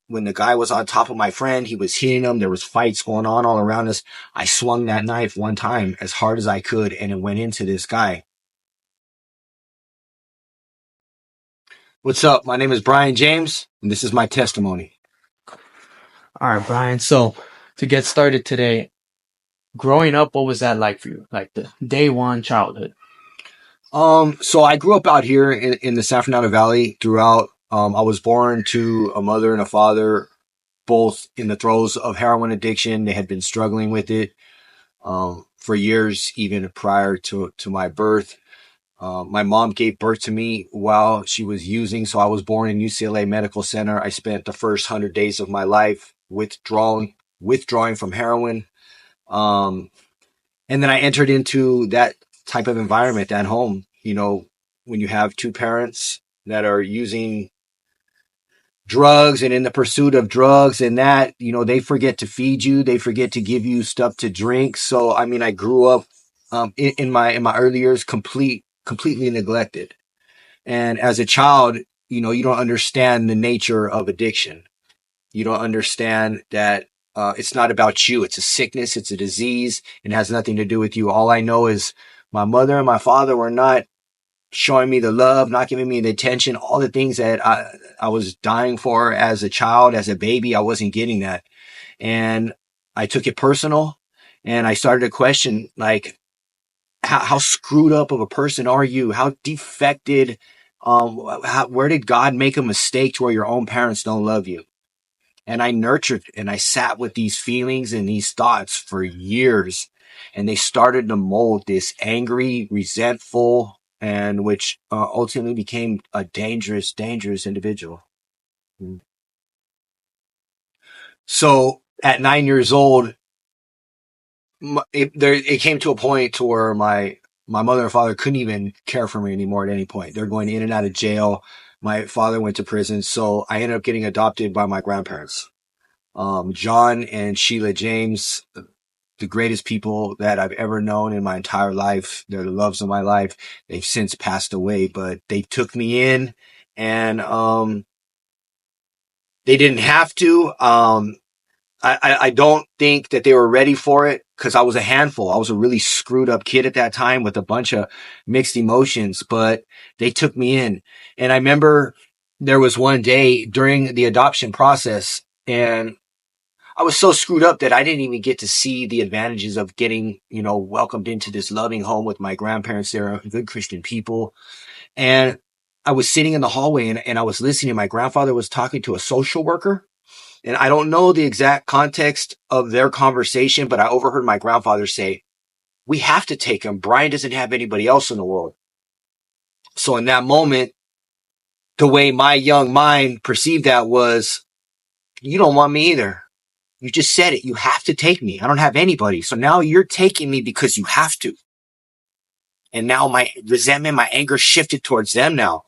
When the guy was on top of my friend, he was hitting him. There was fights going on all around us. I swung that knife one time as hard as I could, and it went into this guy. What's up? My name is Brian James, and this is my testimony. All right, Brian. So to get started today, growing up, what was that like for you? Like the day one childhood? So I grew up out here in the San Fernando Valley throughout. I was born to a mother and a father, both in the throes of heroin addiction. They had been struggling with it for years, even prior to my birth. My mom gave birth to me while she was using. So I was born in UCLA Medical Center. I spent the first 100 days of my life withdrawing from heroin. And then I entered into that type of environment at home. You know, when you have two parents that are using drugs and in the pursuit of drugs and that, you know, they forget to feed you. They forget to give you stuff to drink. So, I mean, I grew up in my early years completely neglected. And as a child, you know, you don't understand the nature of addiction. You don't understand that it's not about you. It's a sickness. It's a disease. It has nothing to do with you. All I know is my mother and my father were not showing me the love, not giving me the attention, all the things that I was dying for as a child, as a baby. I wasn't getting that. And I took it personal, and I started to question, like, how screwed up of a person are you? How defected, where did God make a mistake to where your own parents don't love you? And I nurtured and I sat with these feelings and these thoughts for years. And they started to mold this angry, resentful, and which ultimately became a dangerous individual. So at 9 years old, it came to a point to where my mother and father couldn't even care for me anymore at any point. They're going in and out of jail. My father went to prison. So I ended up getting adopted by my grandparents. John and Sheila James, the greatest people that I've ever known in my entire life. They're the loves of my life. They've since passed away, but they took me in, and they didn't have to. I don't think that they were ready for it because I was a handful. I was a really screwed up kid at that time with a bunch of mixed emotions, but they took me in. And I remember there was one day during the adoption process, and I was so screwed up that I didn't even get to see the advantages of getting, you know, welcomed into this loving home with my grandparents. They're good Christian people. And I was sitting in the hallway, and I was listening. My grandfather was talking to a social worker. And I don't know the exact context of their conversation, but I overheard my grandfather say, "We have to take him. Brian doesn't have anybody else in the world." So in that moment, the way my young mind perceived that was, "You don't want me either. You just said it. You have to take me. I don't have anybody. So now you're taking me because you have to." And now my resentment, my anger shifted towards them now.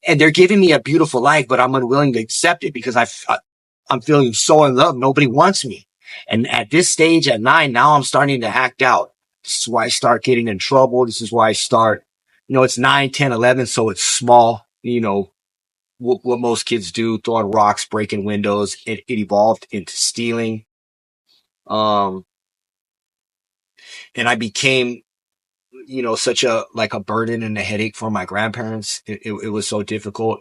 And they're giving me a beautiful life, but I'm unwilling to accept it because I'm feeling so in love. Nobody wants me. And at this stage at 9, now I'm starting to act out. This is why I start getting in trouble. This is why I start, you know, it's 9, 10, 11. So it's small, you know, what most kids do, throwing rocks, breaking windows. It evolved into stealing. And I became, you know, such a burden and a headache for my grandparents. It was so difficult.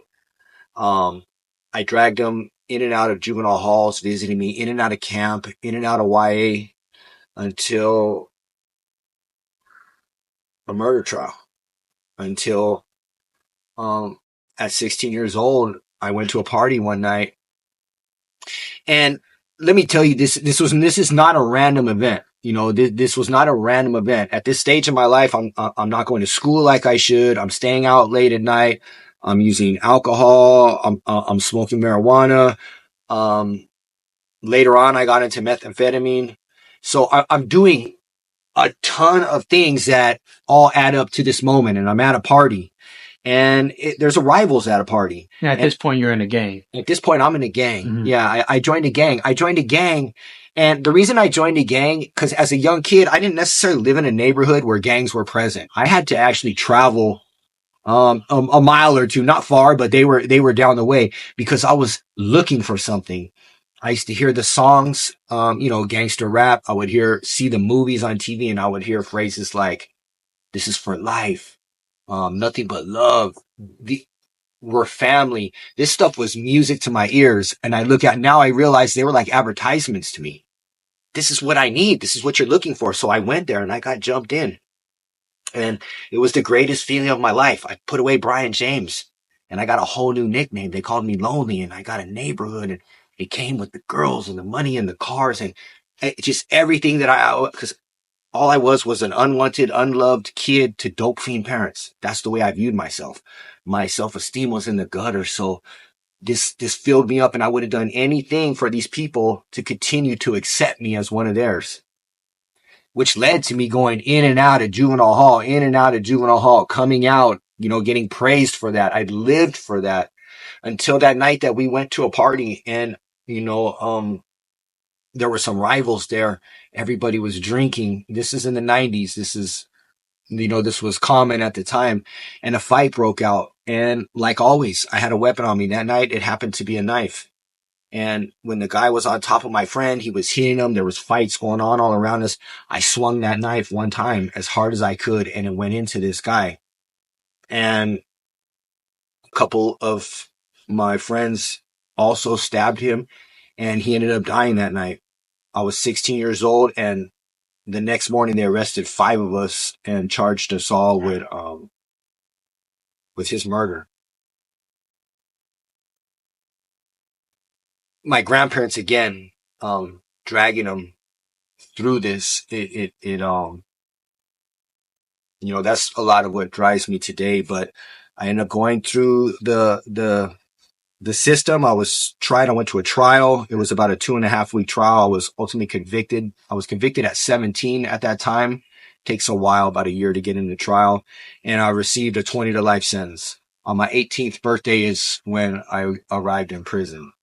I dragged them in and out of juvenile halls, visiting me, in and out of camp, in and out of YA, until a murder trial. Until at 16 years old, I went to a party one night. And let me tell you, this is not a random event. You know, this was not a random event. At this stage in my life, I'm not going to school like I should. I'm staying out late at night. I'm using alcohol. I'm smoking marijuana. Later on, I got into methamphetamine. So I'm doing a ton of things that all add up to this moment. And I'm at a party, and there's a rivals at a party. Yeah, at this point, you're in a gang. At this point, I'm in a gang. Mm-hmm. Yeah, I joined a gang. And the reason I joined a gang, because as a young kid, I didn't necessarily live in a neighborhood where gangs were present. I had to actually travel a mile or two, not far, but they were down the way because I was looking for something. I used to hear the songs, gangster rap. I would see the movies on TV, and I would hear phrases like, "This is for life," "Nothing but love." We're family. This stuff was music to my ears, and I realize they were like advertisements to me. This is what I need. This is what you're looking for. So I went there and I got jumped in. And it was the greatest feeling of my life. I put away Brian James and I got a whole new nickname. They called me Lonely, and I got a neighborhood, and it came with the girls and the money and the cars and just everything because all I was an unwanted, unloved kid to dope fiend parents. That's the way I viewed myself. My self-esteem was in the gutter. So this filled me up, and I would have done anything for these people to continue to accept me as one of theirs, which led to me going in and out of juvenile hall, coming out, getting praised for that. I lived for that until that night that we went to a party, and, there were some rivals there. Everybody was drinking. This is in the 90s. This was common at the time, and a fight broke out. And like always, I had a weapon on me. That night, it happened to be a knife. And when the guy was on top of my friend, he was hitting him. There was fights going on all around us. I swung that knife one time as hard as I could, and it went into this guy. And a couple of my friends also stabbed him, and he ended up dying that night. I was 16 years old, and the next morning they arrested 5 of us and charged us all with his murder. My grandparents again, dragging him through this. That's a lot of what drives me today. But I ended up going through the system. I was tried. I went to a trial. It was about a 2.5 week trial. I was ultimately convicted. I was convicted at 17 at that time. Takes a while, about a year to get into trial. And I received a 20 to life sentence. On my 18th birthday is when I arrived in prison.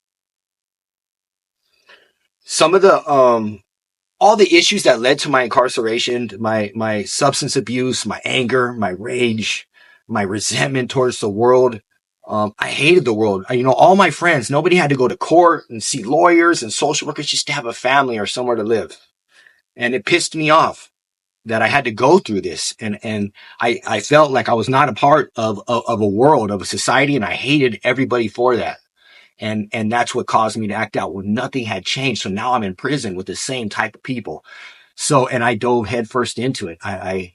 Some of all the issues that led to my incarceration, my substance abuse, my anger, my rage, my resentment towards the world. I hated the world. All my friends, nobody had to go to court and see lawyers and social workers just to have a family or somewhere to live. And it pissed me off that I had to go through this. And I felt like I was not a part of a world, of a society, and I hated everybody for that. And that's what caused me to act out when nothing had changed. So now I'm in prison with the same type of people. So, and I dove headfirst into it. I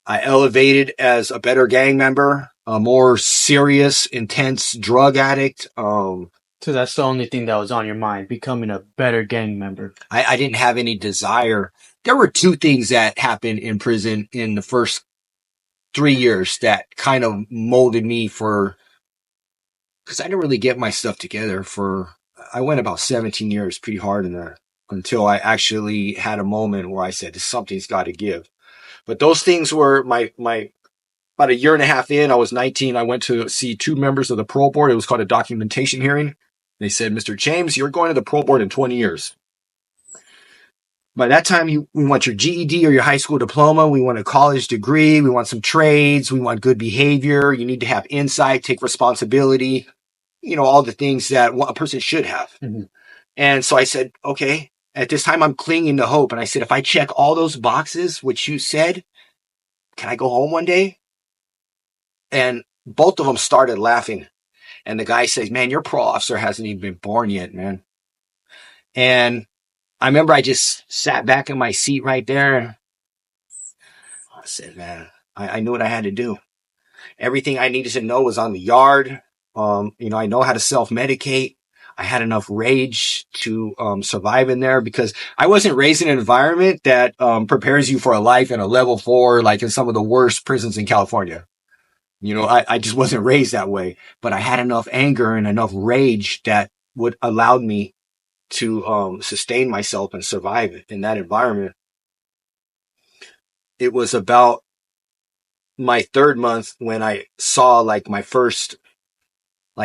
elevated as a better gang member, a more serious, intense drug addict. So that's the only thing that was on your mind, becoming a better gang member. I didn't have any desire. There were 2 things that happened in prison in the first 3 years that kind of molded me because I didn't really get my stuff together I went about 17 years pretty hard in there until I actually had a moment where I said, something's got to give. But those things were about a year and a half in. I was 19. I went to see 2 members of the parole board. It was called a documentation hearing. They said, "Mr. James, you're going to the parole board in 20 years. By that time, we want your GED or your high school diploma. We want a college degree. We want some trades. We want good behavior. You need to have insight, take responsibility, all the things that a person should have." Mm-hmm. And so I said, okay, at this time I'm clinging to hope. And I said, if I check all those boxes, which you said, can I go home one day? And both of them started laughing. And the guy says, "Man, your parole officer hasn't even been born yet, man." And I remember I just sat back in my seat right there. I said, man, I knew what I had to do. Everything I needed to know was on the yard. I know how to self-medicate. I had enough rage to survive in there because I wasn't raised in an environment that prepares you for a life in a level 4, like in some of the worst prisons in California. I just wasn't raised that way, but I had enough anger and enough rage that would allow me to sustain myself and survive in that environment. It was about my 3rd month when I saw my first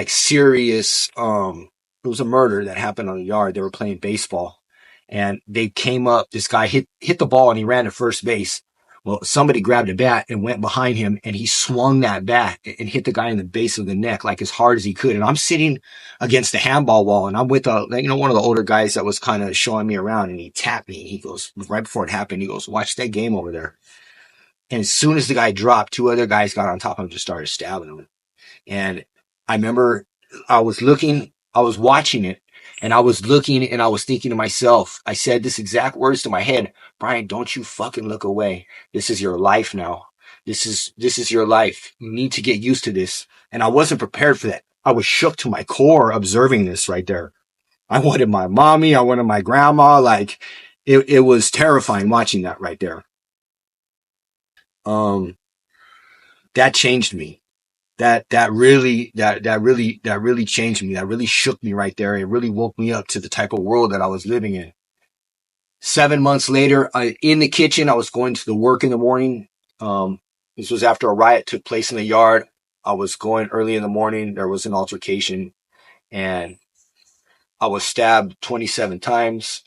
serious it was a murder that happened on the yard. They were playing baseball and they came up. This guy hit the ball and he ran to first base. Well, somebody grabbed a bat and went behind him, and he swung that bat and hit the guy in the base of the neck like as hard as he could. And I'm sitting against the handball wall, and I'm with one of the older guys that was kind of showing me around, and he tapped me. He goes, right before it happened, he goes, "Watch that game over there." And as soon as the guy dropped, two other guys got on top of him and just started stabbing him. And I remember I was watching it, and I was looking, and I was thinking to myself, I said this exact words to my head: "Brian, don't you fucking look away. This is your life now. This is your life. You need to get used to this." And I wasn't prepared for that. I was shook to my core observing this right there. I wanted my mommy. I wanted my grandma. Like it was terrifying watching that right there. That changed me. That really changed me. That really shook me right there. It really woke me up to the type of world that I was living in. 7 months later, in the kitchen, I was going to the work in the morning. This was after a riot took place in the yard. I was going early in the morning. There was an altercation, and I was stabbed 27 times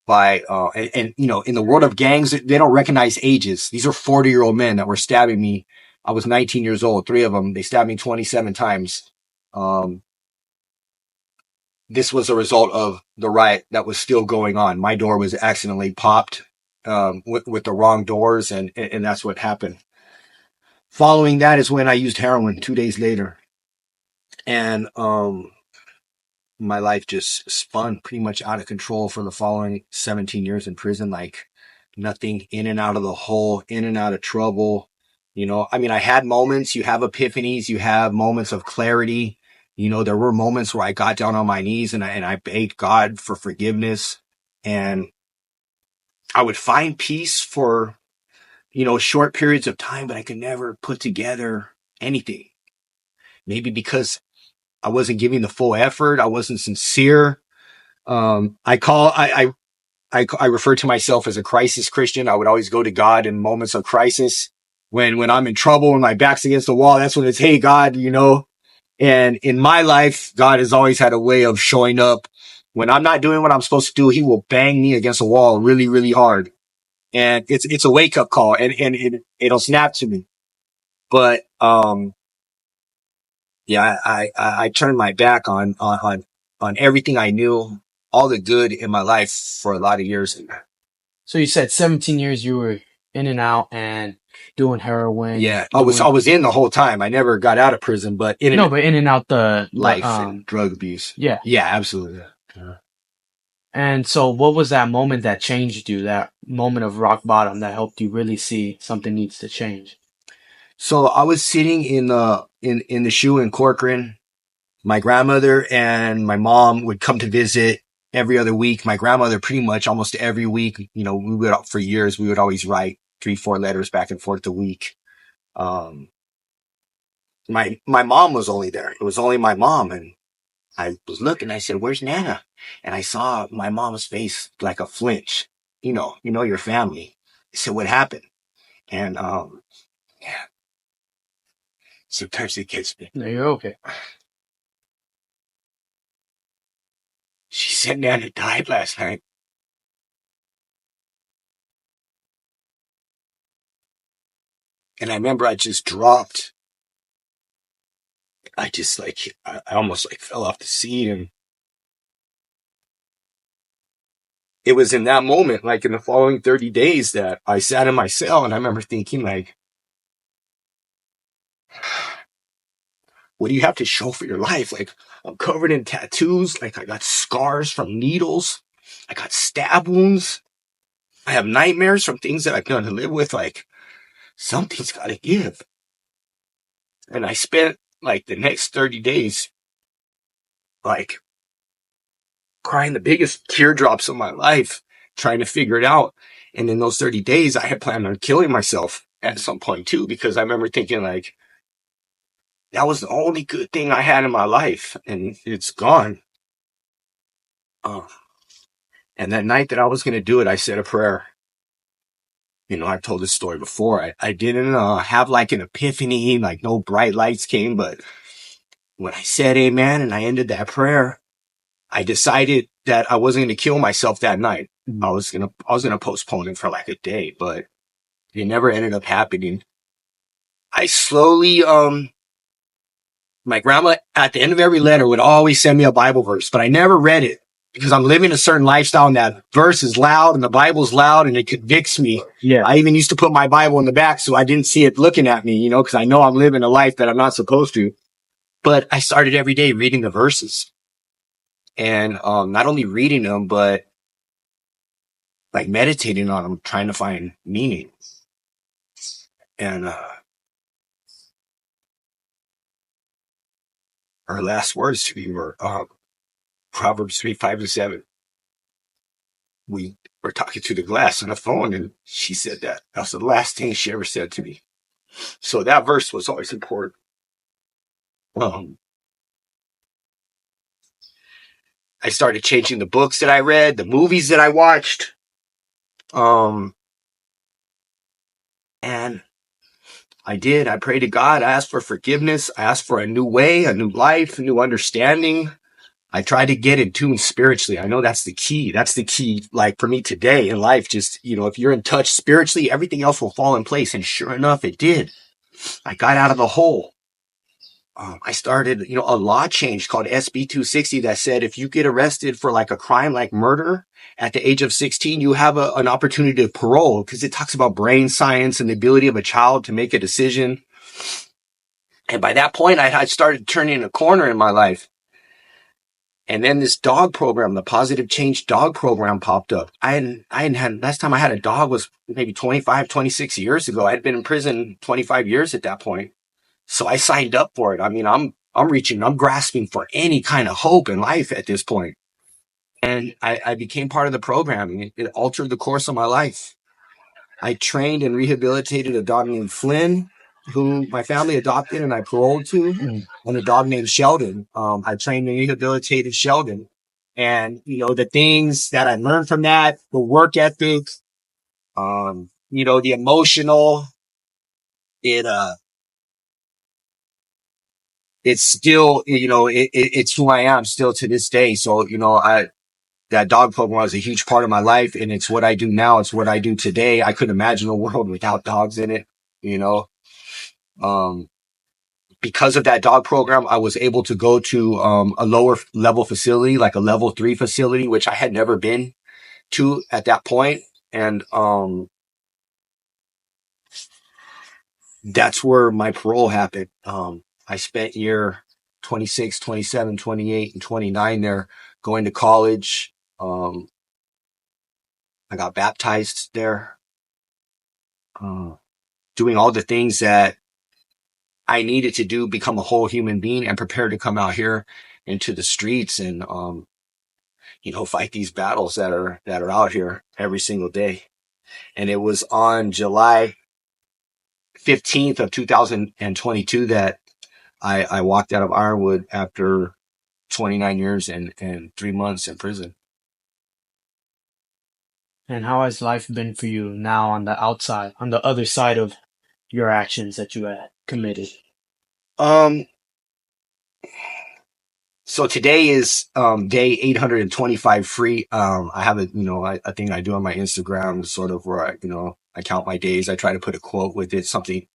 by, and in the world of gangs, they don't recognize ages. These are 40-year-old men that were stabbing me. I was 19 years old, 3 of them. They stabbed me 27 times. This was a result of the riot that was still going on. My door was accidentally popped with the wrong doors, and that's what happened. Following that is when I used heroin 2 days later. And my life just spun pretty much out of control for the following 17 years in prison. Like nothing, in and out of the hole, in and out of trouble. I had moments, you have epiphanies, you have moments of clarity. There were moments where I got down on my knees and I begged God for forgiveness, and I would find peace for, short periods of time, but I could never put together anything. Maybe because I wasn't giving the full effort. I wasn't sincere. I refer to myself as a crisis Christian. I would always go to God in moments of crisis. When I'm in trouble and my back's against the wall, that's when it's, "Hey, God," And in my life, God has always had a way of showing up. When I'm not doing what I'm supposed to do, he will bang me against a wall really, really hard. And it's a wake up call, and it'll snap to me. But, yeah, I turned my back on everything I knew, all the good in my life for a lot of years. So you said 17 years you were in and out and doing heroin. Yeah, I was in the whole time. I never got out of prison, but in and out the life and drug abuse. Yeah. Yeah, absolutely. Yeah. And so what was that moment that changed you, that moment of rock bottom that helped you really see something needs to change? So I was sitting in the shoe in Corcoran. My grandmother and my mom would come to visit every other week. My grandmother pretty much almost every week. For years, we would always write 3-4 letters back and forth a week. My mom was only there. It was only my mom, and I was looking. I said, "Where's Nana?" And I saw my mom's face like a flinch. Your family. I said, "What happened?" And yeah. Sometimes it gets me. No, you're okay. She said Nana died last night. And I remember I just dropped. I almost fell off the seat, and it was in that moment, like in the following 30 days, that I sat in my cell, and I remember thinking, like, what do you have to show for your life? Like, I'm covered in tattoos. Like, I got scars from needles. I got stab wounds. I have nightmares from things that I've done to live with. Like, something's got to give. And I spent like the next 30 days, like, crying the biggest teardrops of my life, trying to figure it out. And in those 30 days, I had planned on killing myself at some point too, because I remember thinking, like, that was the only good thing I had in my life, and it's gone. And that night that I was going to do it, I said a prayer. I've told this story before. I didn't have like an epiphany, like no bright lights came, but when I said amen and I ended that prayer, I decided that I wasn't going to kill myself that night. I was going to postpone it for like a day, but It never ended up happening. I slowly, my grandma at the end of every letter would always send me a Bible verse, but I never read it because I'm living a certain lifestyle and that verse is loud and the Bible's loud and it convicts me. Yeah. I even used to put my Bible in the back so I didn't see it looking at me, because I know I'm living a life that I'm not supposed to. But I started every day reading the verses and, not only reading them, but like meditating on them, trying to find meaning. And, her last words to me were, Proverbs 3:5-7. We were talking to the glass on the phone and she said that. That was the last thing she ever said to me. So that verse was always important. I started changing the books that I read, the movies that I watched. And I did. I prayed to God. I asked for forgiveness. I asked for a new way, a new life, a new understanding. I tried to get in tune spiritually. I know that's the key. That's the key. Like for me today in life, just, if you're in touch spiritually, everything else will fall in place. And sure enough, it did. I got out of the hole. I started, a law change called SB 260 that said if you get arrested for like a crime like murder at the age of 16, you have an opportunity to parole because it talks about brain science and the ability of a child to make a decision. And by that point, I had started turning a corner in my life. And then this dog program, the Positive Change Dog Program popped up. Last time I had a dog was maybe 25, 26 years ago. I'd been in prison 25 years at that point. So I signed up for it. I mean, I'm grasping for any kind of hope in life at this point. And I became part of the program. It altered the course of my life. I trained and rehabilitated a dog named Flynn, who my family adopted and I paroled to, and a dog named Sheldon. I trained and rehabilitated Sheldon. And, the things that I learned from that, the work ethic, the emotional, it's still, it's who I am still to this day. So, that dog program was a huge part of my life and it's what I do now. It's what I do today. I couldn't imagine a world without dogs in it, because of that dog program, I was able to go to, a lower level facility, like a level 3 facility, which I had never been to at that point. And, that's where my parole happened. I spent year 26, 27, 28, and 29 there going to college. I got baptized there, doing all the things that I needed to do, become a whole human being and prepare to come out here into the streets and, fight these battles that are out here every single day. And it was on July 15th of 2022 that I walked out of Ironwood after 29 years and 3 months in prison. And how has life been for you now on the outside, on the other side of your actions that you had committed? So today is, day 825 free. I have a thing I do on my Instagram sort of where I count my days. I try to put a quote with it, something,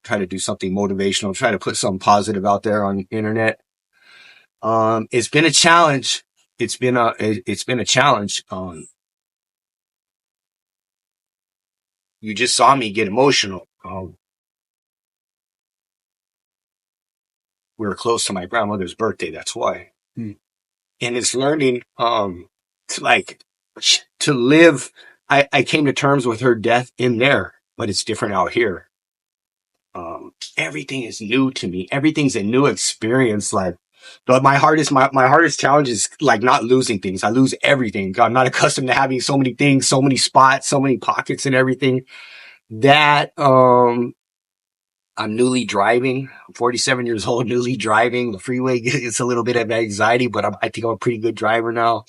try to do something motivational, try to put something positive out there on the internet. It's been a challenge. It's been a challenge. You just saw me get emotional. We were close to my grandmother's birthday. That's why. And it's learning, to live. I came to terms with her death in there, but it's different out here. Everything is new to me. Everything's a new experience. But my hardest challenge is like not losing things. I lose everything. I'm not accustomed to having so many things, so many spots, so many pockets and everything. That, I'm newly driving. I'm 47 years old, newly driving. The freeway gets a little bit of anxiety, but I think I'm a pretty good driver now.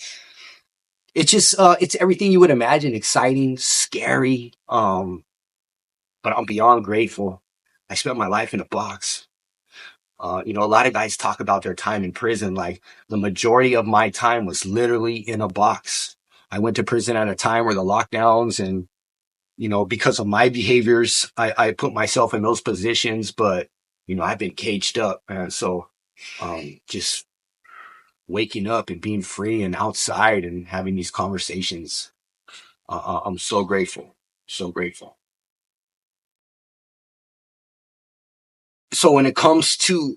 It's just, it's everything you would imagine. Exciting, scary. But I'm beyond grateful. I spent my life in a box. A lot of guys talk about their time in prison. Like the majority of my time was literally in a box. I went to prison at a time where the lockdowns and because of my behaviors, I put myself in those positions, but, I've been caged up. And so, just waking up and being free and outside and having these conversations, I'm so grateful. So grateful. So when it comes to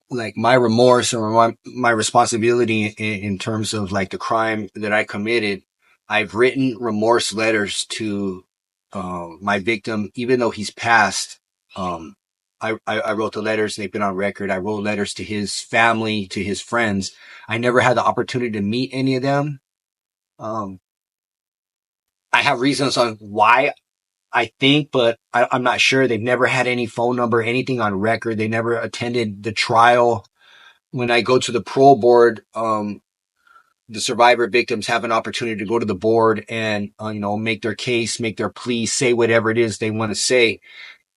like my remorse or my responsibility in terms of like the crime that I committed, I've written remorse letters to my victim, even though he's passed. I wrote the letters, they've been on record. I wrote letters to his family, to his friends. I never had the opportunity to meet any of them. Um, I have reasons on why I think, but I'm not sure. They've never had any phone number, anything on record. They never attended the trial. When I go to the parole board, the survivor victims have an opportunity to go to the board and, make their case, make their plea, say whatever it is they want to say.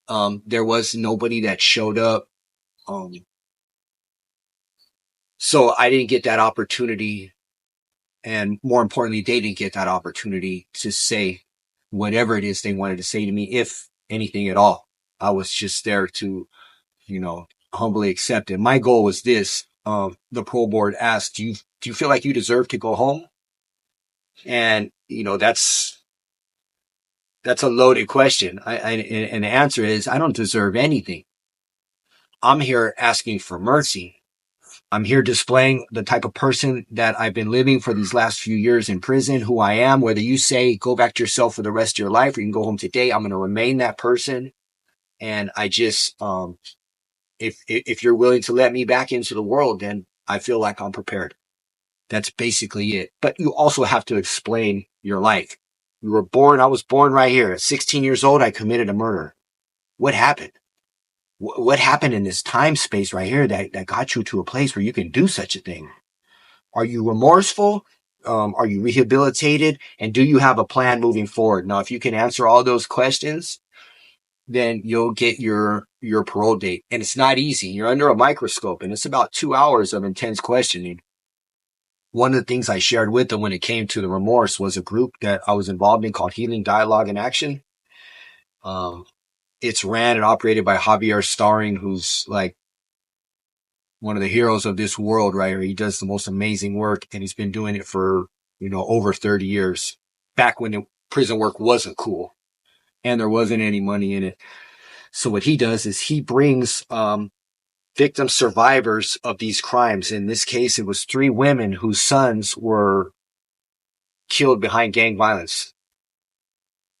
There was nobody that showed up. So I didn't get that opportunity. And more importantly, they didn't get that opportunity to say whatever it is they wanted to say to me, if anything at all. I was just there to, humbly accept it. My goal was this. The parole board asked, do you feel like you deserve to go home? And, that's a loaded question. And the answer is, I don't deserve anything. I'm here asking for mercy. I'm here displaying the type of person that I've been living for these last few years in prison, who I am. Whether you say go back to yourself for the rest of your life or you can go home today, I'm going to remain that person. And I just, if you're willing to let me back into the world, then I feel like I'm prepared. That's basically it. But you also have to explain your life. I was born right here. At 16 years old, I committed a murder. What happened? What happened in this time space right here that got you to a place where you can do such a thing? Are you remorseful? Are you rehabilitated? And do you have a plan moving forward? Now, if you can answer all those questions, then you'll get your parole date. And it's not easy. You're under a microscope and it's about 2 hours of intense questioning. One of the things I shared with them when it came to the remorse was a group that I was involved in called Healing Dialogue and Action. It's ran and operated by Javier Starring, who's like one of the heroes of this world, right? He does the most amazing work and he's been doing it for, over 30 years, back when the prison work wasn't cool and there wasn't any money in it. So what he does is he brings, victim survivors of these crimes. In this case, it was 3 women whose sons were killed behind gang violence.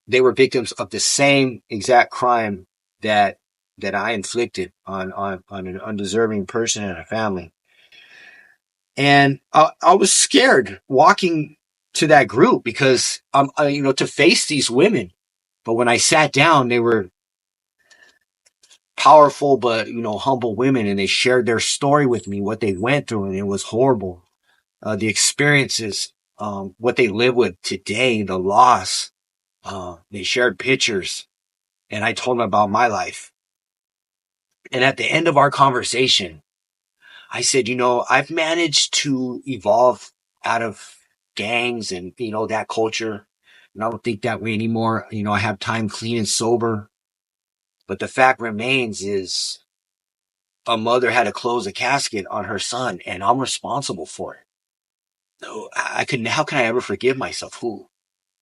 They were victims of the same exact crime that I inflicted on an undeserving person and a family. And I was scared walking to that group because, to face these women. But when I sat down, they were powerful, but, humble women, and they shared their story with me, what they went through, and it was horrible. The experiences, what they live with today, the loss. They shared pictures, and I told them about my life. And at the end of our conversation, I said, I've managed to evolve out of gangs and, that culture. And I don't think that way anymore. I have time clean and sober. But the fact remains is a mother had to close a casket on her son and I'm responsible for it. No, how can I ever forgive myself?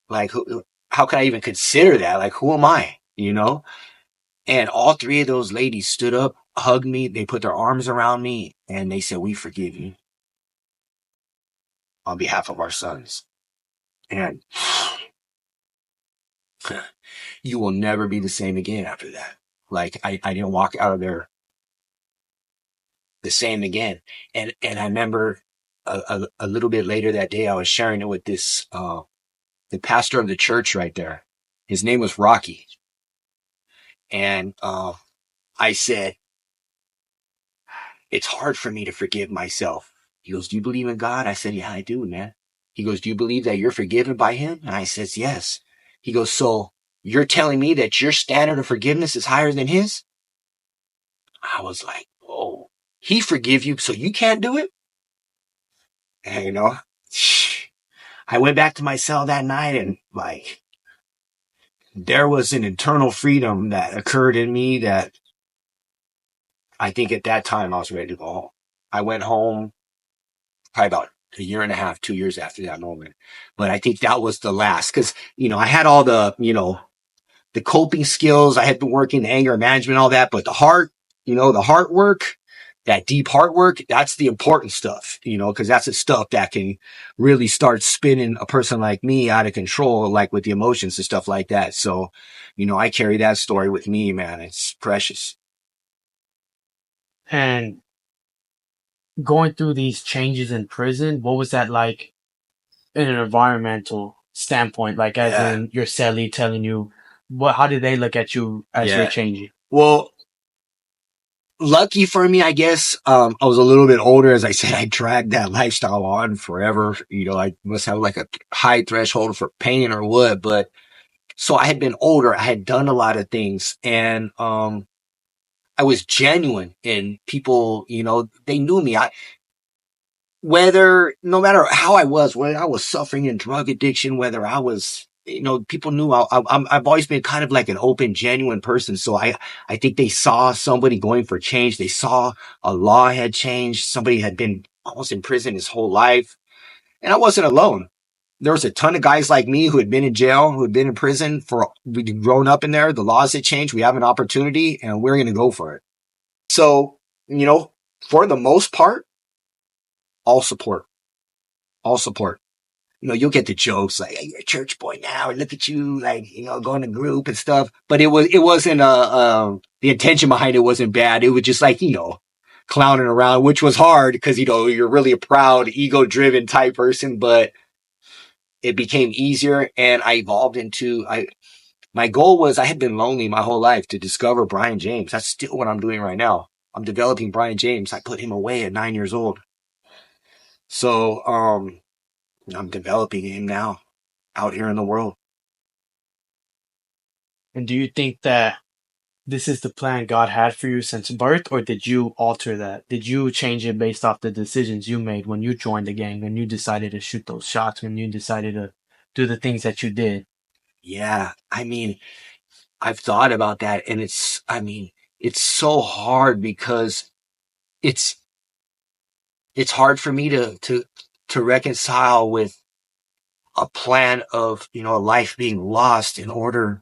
How can I even consider that? Like, who am I? And all 3 of those ladies stood up, hugged me. They put their arms around me and they said, we forgive you on behalf of our sons. And you will never be the same again after that. Like, I didn't walk out of there the same again. And I remember a little bit later that day, I was sharing it with this, the pastor of the church right there. His name was Rocky. And, I said, it's hard for me to forgive myself. He goes, do you believe in God? I said, yeah, I do, man. He goes, do you believe that you're forgiven by him? And I says, yes. He goes, so you're telling me that your standard of forgiveness is higher than his? I was like, oh, he forgive you, so you can't do it? And, I went back to my cell that night and there was an internal freedom that occurred in me that I think at that time I was ready to go home. I went home probably about a year and a half, 2 years after that moment. But I think that was the last because, I had all the coping skills. I had been working the anger management, all that, but the heart work, that deep heart work, that's the important stuff, because that's the stuff that can really start spinning a person like me out of control, like with the emotions and stuff like that. So, I carry that story with me, man. It's precious. And going through these changes in prison, what was that like in an environmental standpoint? Like, as Yeah. in your cellie telling you, how did they look at you as you're Yeah. changing? Well, lucky for me, I guess, I was a little bit older. As I said, I dragged that lifestyle on forever. I must have like a high threshold for pain or what, but so I had been older. I had done a lot of things and, I was genuine and people, they knew me. No matter how I was, whether I was suffering in drug addiction, whether I was, people knew I've always been kind of like an open, genuine person. So I think they saw somebody going for change. They saw a law had changed. Somebody had been almost in prison his whole life. And I wasn't alone. There was a ton of guys like me who had been in jail, who had been in prison we'd grown up in there. The laws had changed. We have an opportunity and we're going to go for it. So, for the most part, all support, all support. You'll get the jokes like, hey, you're a church boy now. Look at you, like, going to group and stuff. But it wasn't, the intention behind it wasn't bad. It was just like, clowning around, which was hard because, you're really a proud, ego driven type person, but it became easier and I evolved my goal was I had been lonely my whole life to discover Brian James. That's still what I'm doing right now. I'm developing Brian James. I put him away at 9 years old. So, I'm developing him now out here in the world. And do you think that this is the plan God had for you since birth, or did you alter that? Did you change it based off the decisions you made when you joined the gang, when you decided to shoot those shots, when you decided to do the things that you did? Yeah. I've thought about that and it's so hard because it's hard for me to reconcile with a plan of, a life being lost in order.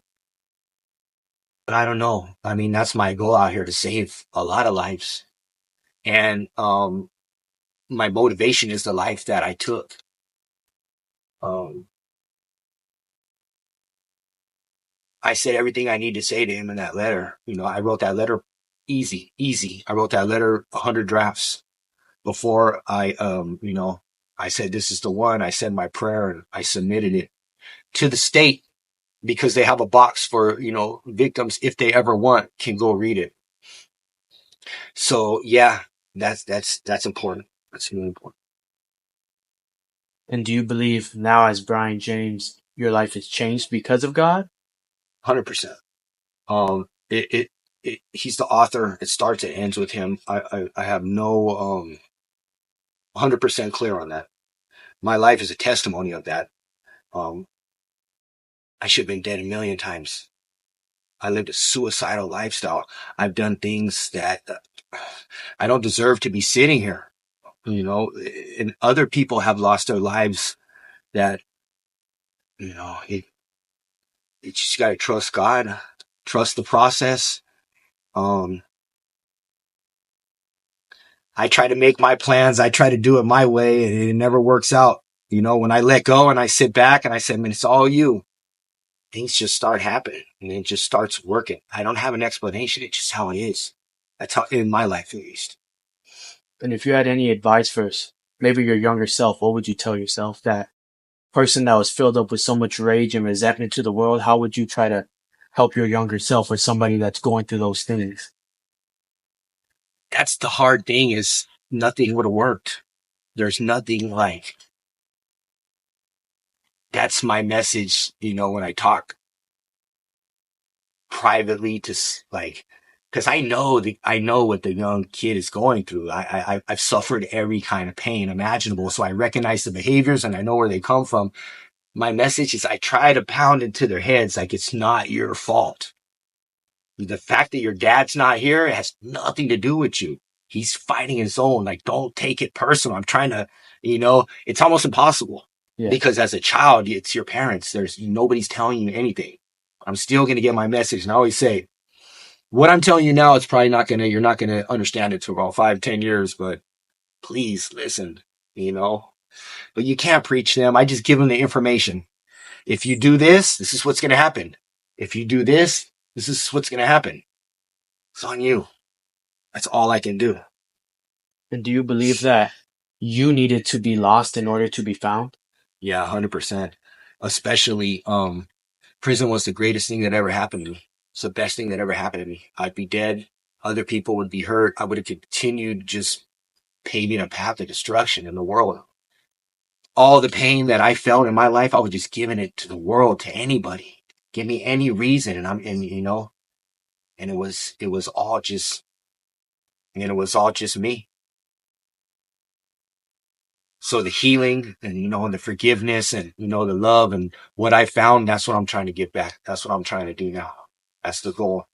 But I don't know. That's my goal out here to save a lot of lives. And, my motivation is the life that I took. Um, I said everything I need to say to him in that letter. I wrote that letter easy. I wrote that letter 100 drafts before I said, this is the one. I said my prayer and I submitted it to the state because they have a box for, victims if they ever want can go read it. So yeah, that's important. That's really important. And do you believe now, as Brian James, your life has changed because of God? 100%. He's the author. It starts and ends with him. I have no, 100% clear on that. My life is a testimony of that. Um, I should have been dead a million times. I lived a suicidal lifestyle. I've done things that I don't deserve to be sitting here, and other people have lost their lives that, you just got to trust God, trust the process. Um, I try to make my plans. I try to do it my way and it never works out. When I let go and I sit back and I say, man, it's all you. Things just start happening and it just starts working. I don't have an explanation. It's just how it is. That's how in my life, at least. And if you had any advice for maybe your younger self, what would you tell yourself? That person that was filled up with so much rage and resentment to the world, how would you try to help your younger self or somebody that's going through those things? That's the hard thing is nothing would have worked. There's nothing like, that's my message, when I talk privately to like, because I know what the young kid is going through. I've suffered every kind of pain imaginable. So I recognize the behaviors and I know where they come from. My message is I try to pound into their heads like it's not your fault. The fact that your dad's not here has nothing to do with you. He's fighting his own. Like, don't take it personal. I'm trying to, it's almost impossible Yeah. because as a child, it's your parents. Nobody's telling you anything. I'm still going to get my message. And I always say, what I'm telling you now, it's probably you're not going to understand it till about 5-10 years, but please listen, but you can't preach them. I just give them the information. If you do this, this is what's going to happen. If you do this, this is what's going to happen. It's on you. That's all I can do. And do you believe that you needed to be lost in order to be found? Yeah, 100%. Especially, prison was the greatest thing that ever happened to me. It's the best thing that ever happened to me. I'd be dead. Other people would be hurt. I would have continued just paving a path of destruction in the world. All the pain that I felt in my life, I was just giving it to the world, to anybody. Give me any reason. And it was all just me. So the healing and, and the forgiveness and, the love and what I found, that's what I'm trying to give back. That's what I'm trying to do now. That's the goal.